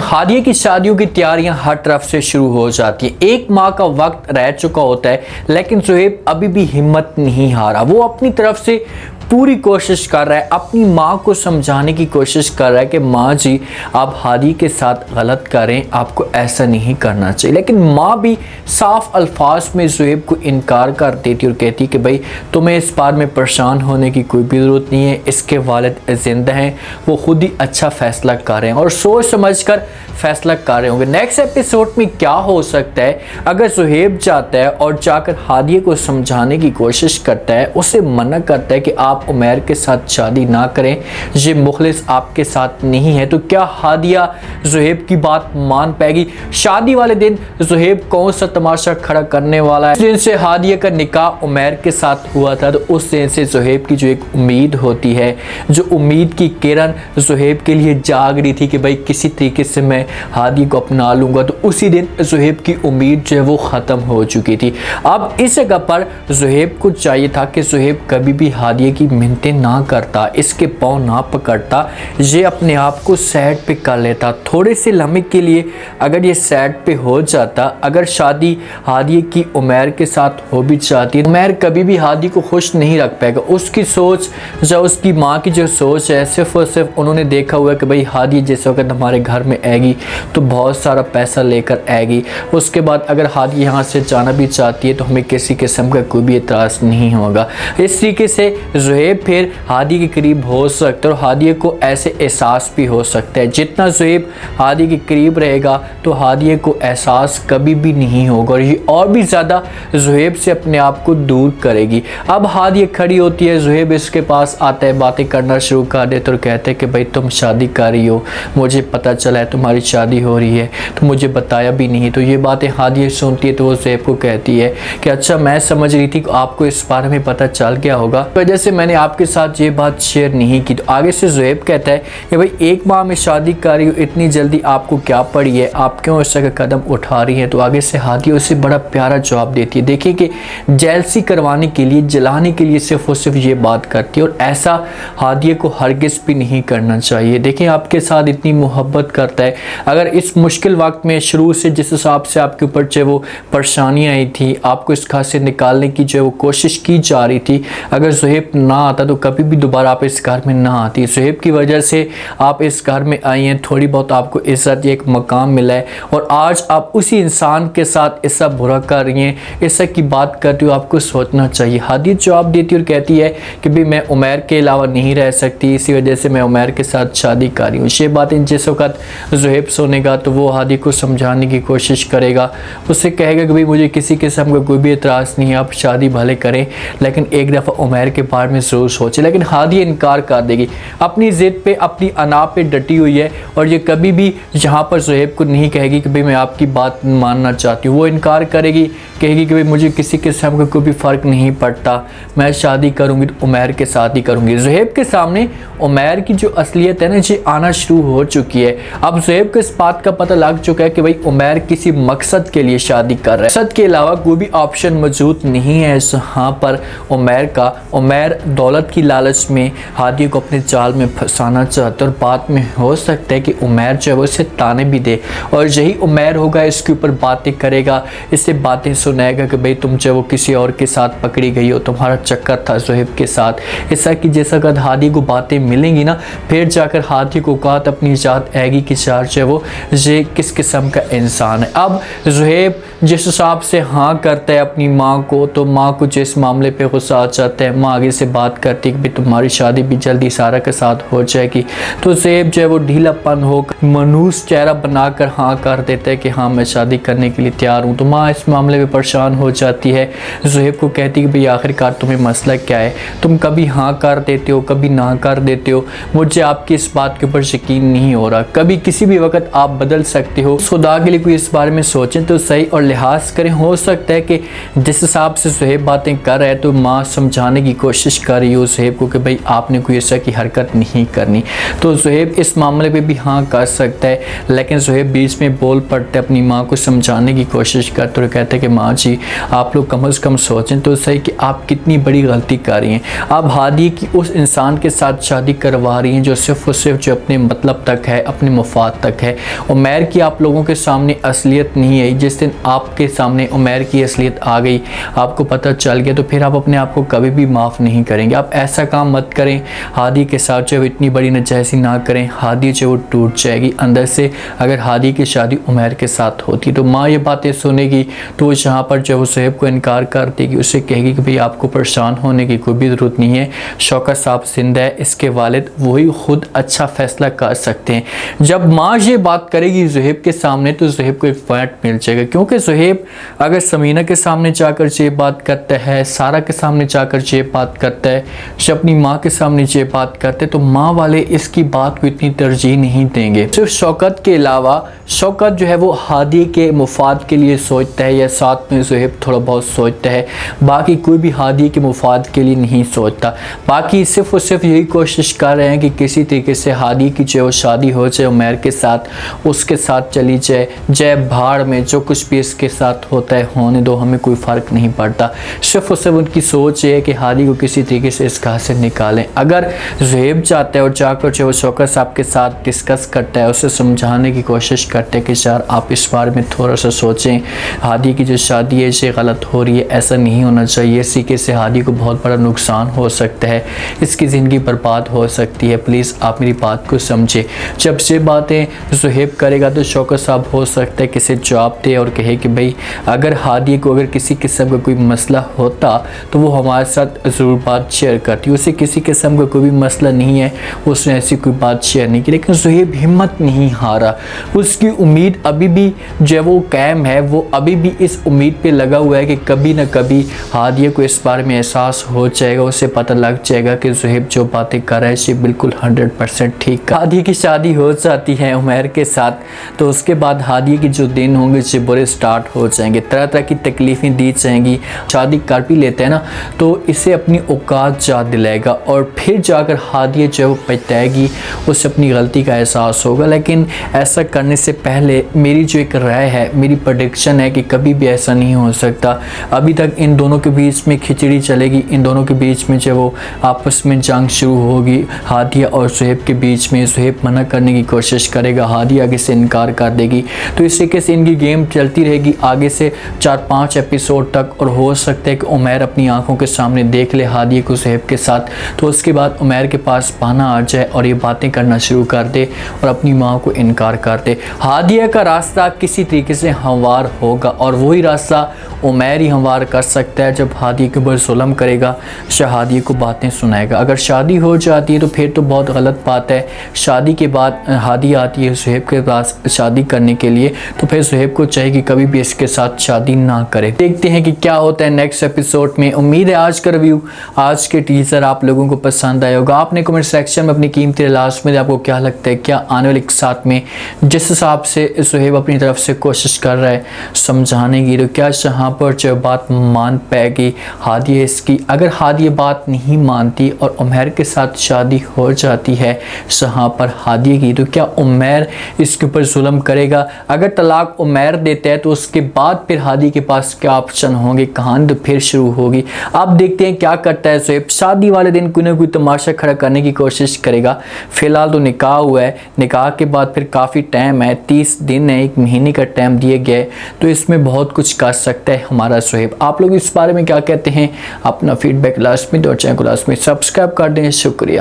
हादिया की शादियों की तैयारियां हर तरफ से शुरू हो जाती है। 1 माह का वक्त रह चुका होता है, लेकिन ज़ुहैब अभी भी हिम्मत नहीं हारा। वो अपनी तरफ से पूरी कोशिश कर रहा है, अपनी माँ को समझाने की कोशिश कर रहा है कि माँ जी आप हादी के साथ गलत करें, आपको ऐसा नहीं करना चाहिए। लेकिन माँ भी साफ अल्फाज में ज़ुहैब को इनकार कर देती और कहती कि भाई तुम्हें इस बार में परेशान होने की कोई भी ज़रूरत नहीं है, इसके वालिद ज़िंदा हैं, वो खुद ही अच्छा फ़ैसला कर रहे हैं और सोच समझ कर फैसला कर रहे होंगे। नेक्स्ट एपिसोड में क्या हो सकता है अगर ज़ुहैब जाता है और जाकर हादिया को समझाने की कोशिश करता है, उसे मना करता है कि आप उमैर के साथ शादी ना करें, ये मुखलिस आपके साथ नहीं है, तो क्या हादिया ज़ुहैब की बात मान पाएगी? शादी वाले दिन ज़ुहैब कौन सा तमाशा खड़ा करने वाला है? जिस दिन से हादिया का निकाह उमैर के साथ हुआ था, तो उस दिन से ज़ुहैब की जो एक उम्मीद होती है, जो उम्मीद की किरण ज़ुहैब के लिए जाग रही थी कि भाई किसी तरीके से मैं हादी को अपना लूँगा, तो उसी दिन ज़ुहैब की उम्मीद जो है वो ख़त्म हो चुकी थी। अब इस जगह पर ज़ुहैब को चाहिए था कि ज़ुहैब कभी भी हादिया की मिन्नतें ना करता, इसके पाँव ना पकड़ता, ये अपने आप को साइड पे कर लेता। थोड़े से लम्हे के लिए अगर ये साइड पे हो जाता, अगर शादी हादिया की उमैर के साथ हो भी जाती, उमैर कभी भी हादी को खुश नहीं रख पाएगा। उसकी सोच जो उसकी माँ की जो सोच है, सिर्फ और सिर्फ उन्होंने देखा हुआ है कि भाई हादी जिस वक्त हमारे घर में आएगी तो बहुत सारा पैसा लेकर आएगी, उसके बाद अगर हादी यहाँ से जाना भी चाहती है तो हमें किसी किस्म का कोई भी एतराज़ नहीं होगा। इस तरीके से ज़ुहैब फिर हादी के करीब हो सकता है और हादिया को ऐसे एहसास भी हो सकता है। जितना ज़ुहैब हादी के करीब रहेगा तो हादिया को एहसास कभी भी नहीं होगा और ये और भी ज़्यादा ज़ुहैब से अपने आप को दूर करेगी। अब हादिया खड़ी होती है, ज़ुहैब इसके पास आता है, बातें करना शुरू कर देते और कहते हैं कि भाई तुम शादी कर रही हो, मुझे पता चला है तुम्हारी शादी हो रही है, तो मुझे बताया भी नहीं। तो ये बातें हादिया सुनती है तो वो ज़ुहैब को कहती है कि अच्छा मैं समझ रही थी कि आपको इस बारे में पता चल गया होगा, तो वजह से मैंने आपके साथ ये बात शेयर नहीं की। तो आगे से ज़ुहैब कहता है कि भाई 1 माह में शादी कर रही हो, इतनी जल्दी आपको क्या पड़ी है, आप क्यों इस तरह कदम उठा रही हैं? तो आगे से हादिया उसे बड़ा प्यारा जवाब देती है। देखिए कि जेलसी करवाने के लिए, जलाने के लिए सिर्फ और सिर्फ ये बात करती है और ऐसा हादिया को हरगिज़ भी नहीं करना चाहिए। देखिए आपके साथ इतनी मोहब्बत करता है, अगर इस मुश्किल वक्त में शुरू से जिस हिसाब से आपके ऊपर जो वो परेशानियाँ आई थी, आपको इस घर से निकालने की जो वो कोशिश की जा रही थी, अगर ज़ुहैब ना आता तो कभी भी दोबारा आप इस घर में ना आती। ज़ुहैब की वजह से आप इस घर में आई हैं, थोड़ी बहुत आपको इज़्ज़त, एक मकाम मिला है और आज आप उसी इंसान के साथ ऐसा बुरा कर रही हैं, ऐसा की बात करती हो, आपको सोचना चाहिए। हादिया जवाब देती और कहती है कि भाई मैं उमैर के अलावा नहीं रह सकती, इसी वजह से मैं उमैर के साथ शादी कर रही हूँ। ये बातें जिस वक्त ज़ुहैब सुनेगा तो वो हादी को समझाने की कोशिश करेगा, उससे कहेगा कि भाई मुझे किसी किस्म का कोई भी एतराज़ नहीं है, आप शादी भले करें लेकिन एक दफ़ा उमैर के बारे में ज़रूर सोचें। लेकिन हादी इनकार कर देगी, अपनी ज़िद पे, अपनी अना पे डटी हुई है और ये कभी भी यहाँ पर ज़ुहैब को नहीं कहेगी कि भाई मैं आपकी बात मानना चाहती हूँ। वो इनकार करेगी, कहेगी कि भाई मुझे किसी किस्म का कोई भी फ़र्क नहीं पड़ता, मैं शादी करूँगी तो उमैर के साथ ही करूँगी। ज़ुहैब के सामने उमैर की जो असलियत है ना, ये आना शुरू हो चुकी है। अब ज़ुहैब को इस बात का पता लग चुका है कि भाई उमैर किसी मकसद के लिए शादी कर रहा है, मकसद के अलावा कोई भी ऑप्शन मौजूद नहीं है यहाँ पर उमैर का। उमैर दौलत की लालच में हादिया को अपने जाल में फंसाना चाहता है और बाद में हो सकता है कि उमैर जो है वो इसे ताने भी दे और यही उमैर होगा इसके ऊपर बातें करेगा, इससे बातें सुनाएगा कि भाई तुम जो वो किसी और के साथ पकड़ी गई हो, तुम्हारा चक्कर था ज़ुहैब के साथ। ऐसा कि जैसा अगर हादिया को बातें मिलेंगी ना, फिर जाकर हादिया को औकात अपनी जात आएगी कि चार जो है वो ये किस किस्म का इंसान है। अब ज़ुहैब जिस हिसाब से हाँ करता है अपनी माँ को, तो माँ को जिस मामले पे गुस्सा आ जाता है, माँ आगे से बात करती है कि भाई तुम्हारी शादी भी जल्दी सारा के साथ हो जाएगी, तो ज़ुहैब जो है वो ढीलापन होकर मनूस चेहरा बनाकर हाँ कर देता है कि हाँ मैं शादी करने के लिए तैयार हूँ। तो माँ इस मामले में परेशान हो जाती है, ज़ुहैब को कहती है कि भाई आखिरकार तुम्हें मसला क्या है, तुम कभी हाँ कर देते हो कभी ना कर देते हो, मुझे आपकी इस बात के ऊपर यकीन नहीं हो रहा, कभी किसी भी वक्त आप बदल सकते हो। खुदा के लिए कोई इस बारे में सोचें तो सही और लिहाज करें। हो सकता है कि जिस हिसाब से ज़ुहैब बातें कर रहा है तो माँ समझाने की कोशिश कर रही हो ज़ुहैब को कि भाई आपने कोई ऐसा की हरकत नहीं करनी, तो ज़ुहैब इस मामले पे भी हाँ कर सकता है। लेकिन ज़ुहैब बीच में बोल पड़ते अपनी माँ को समझाने की कोशिश करते और कहते हैं कि माँ जी आप लोग कम से कम सोचें तो सही कि आप कितनी बड़ी गलती कर रही हैं। आप हादी की उस इंसान के साथ शादी करवा रही हैं जो सिर्फ़ और सिर्फ जो अपने मतलब तक है, अपने मुफाद तक है। उमैर की आप लोगों के सामने असलियत नहीं आई, जिस दिन आपके सामने उमैर की असलियत आ गई, आपको पता चल गया, तो फिर आप अपने आप को कभी भी माफ़ नहीं करेंगे। आप ऐसा काम मत करें, हादी के साथ जो इतनी बड़ी नाजायज़ी ना करें, हादी जो वो टूट जाएगी अंदर से। अगर हादी की शादी उमैर के साथ होती तो माँ ये बातें सुनेगी तो वो यहाँ पर जो ज़ुहैब को इनकार कर देगी, उससे कहेगी कि भाई आपको परेशान होने की कोई भी ज़रूरत नहीं है, शौकत साहब जिंदा है, इसके वालिद वही खुद अच्छा फ़ैसला कर सकते हैं। जब माँ ये बात करेगी ज़ुहैब के सामने तो ज़ुहैब को एक पॉइंट मिल जाएगा, क्योंकि ज़ुहैब अगर समीना के सामने जाकर ये बात करता है, सारा के सामने जाकर ये बात करता है, जब अपनी माँ के सामने ये बात करते तो माँ वाले इसकी बात को इतनी तरजीह नहीं देंगे। सिर्फ शौकत के अलावा शौकत जो है वो हादी के मुफाद के लिए सोचता है या साथ में ज़ुहैब थोड़ा बहुत सोचता है, बाकी कोई भी हादी के मुफाद के लिए नहीं सोचता। बाकी सिर्फ और सिर्फ यही कोशिश कर रहे हैं कि किसी तरीके से हादी की जो शादी हो जाए उमैर के साथ, उसके साथ चली जाए, जय भाड़ में जो कुछ भी इसके साथ होता है होने दो, हमें कोई फ़र्क नहीं पड़ता। सिर्फ और सिर्फ उनकी सोच ये है कि हादी को किसी तरीके से इस घर से निकालें। अगर ज़ुहैब चाहता है और जाकर जो शौकत साहब के साथ डिस्कस करता है, उसे समझाने की कोशिश करते हैं कि यार आप इस बारे में थोड़ा सा सोचें, हादी की जो शादी है ये गलत हो रही है, ऐसा नहीं होना चाहिए, इसी के से हादी को बहुत बड़ा नुकसान हो सकता है, इसकी ज़िंदगी बर्बाद हो सकती है, प्लीज़ आप मेरी बात को समझें। जब ये बातें ज़ुहैब करेगा तो शौकत साहब हो सकता है किसी जवाब दे और कहे कि भाई अगर हादी को अगर किसी किस्म का कोई मसला होता तो वो हमारे साथ ज़रूर बात शेयर करती, उसे किसी किस्म का कोई भी मसला नहीं है, उसने ऐसी कोई बात शेयर नहीं की। लेकिन ज़ुहैब हिम्मत नहीं हारा, उसकी उम्मीद अभी भी जो वो कायम है, वो अभी भी इस उम्मीद पे लगा हुआ है कि कभी ना कभी हादिया को इस बारे में एहसास हो जाएगा, उसे पता लग जाएगा कि ज़ुहैब जो बातें कर रहा है ये बिल्कुल 100% ठीक। हादिया की शादी हो जाती है उमैर के साथ, तो उसके बाद हादिया के जो दिन होंगे ये बुरे स्टार्ट हो जाएंगे, तरह तरह की तकलीफ़ें दी जाएंगी। शादी कर भी लेते हैं ना तो इसे अपनी औकात याद दिलाएगा और फिर जाकर हादिया जो है वो पछताएगी, उसे अपनी गलती का एहसास होगा। लेकिन ऐसा करने से पहले मेरी जो एक राय है, मेरी प्रेडिक्शन है कि कभी भी ऐसा नहीं हो सकता। अभी तक इन दोनों के बीच में खिचड़ी चलेगी, इन दोनों के बीच में जो वो आपस में जंग शुरू होगी हादिया और ज़ुहैब के बीच में। ज़ुहैब मना करने की कोशिश करेगा, हादिया आगे से इनकार कर देगी, तो इस तरीके से इनकी गेम चलती रहेगी आगे से 4-5 एपिसोड तक। और हो सकता है कि उमैर अपनी आंखों के सामने देख ले हादिया को ज़ुहैब के साथ, तो उसके बाद उमैर के पास बहाना आ जाए और ये बातें करना शुरू कर दे और अपनी माँ को इनकार कर दे। हादिया का रास्ता किसी तरीके से हमवार होगा और वही रास्ता उमैर ही हमवार कर सकता है। जब हादिया के ऊपर जुल्म करेगा, हादिया को बातें सुनाएगा। अगर शादी हो जाती है तो फिर तो बहुत गलत बात है। शादी के बाद हादिया आती है ज़ुहैब के पास शादी करने के लिए, तो फिर ज़ुहैब को चाहिए कि कभी भी इसके साथ शादी ना करे। देखते हैं कि क्या होता है नेक्स्ट एपिसोड में। उम्मीद है आज का रिव्यू, आज के टीजर आप लोगों को पसंद आया होगा। आपने कमेंट सेक्शन में अपनी कीमती लास्ट में आपको क्या लगता है, क्या आने वाले साथ में जिस हिसाब से ज़ुहैब अपनी तरफ से कोशिश कर रहा है समझाने की, तो क्या यहाँ पर जो बात मान पाएगी हादिया इसकी। अगर हादिया बात नहीं मानती और उमैर के साथ शादी हो जाती है यहाँ पर हादिया की, तो क्या उमैर इसके ऊपर जुल्म करेगा। अगर तलाक उमैर देता है तो उसके बाद फिर हादिया के पास क्या ऑप्शन होंगे, कहानी तो फिर शुरू होगी। आप देखते हैं क्या करता है ज़ुहैब। शादी वाले दिन कोई ना कोई तमाशा खड़ा करने की कोशिश करेगा। फिलहाल तो निकाह हुआ है, निकाह के बाद फिर काफ़ी टाइम है, 30 दिन है, 1 महीने का टाइम दिए गए, तो इसमें बहुत कुछ कर सकता है हमारा ज़ुहैब। आप लोग इस बारे में क्या कहते हैं, अपना फीडबैक लास्ट में दो, चैनल को लास्ट में सब्सक्राइब कर दें। शुक्रिया।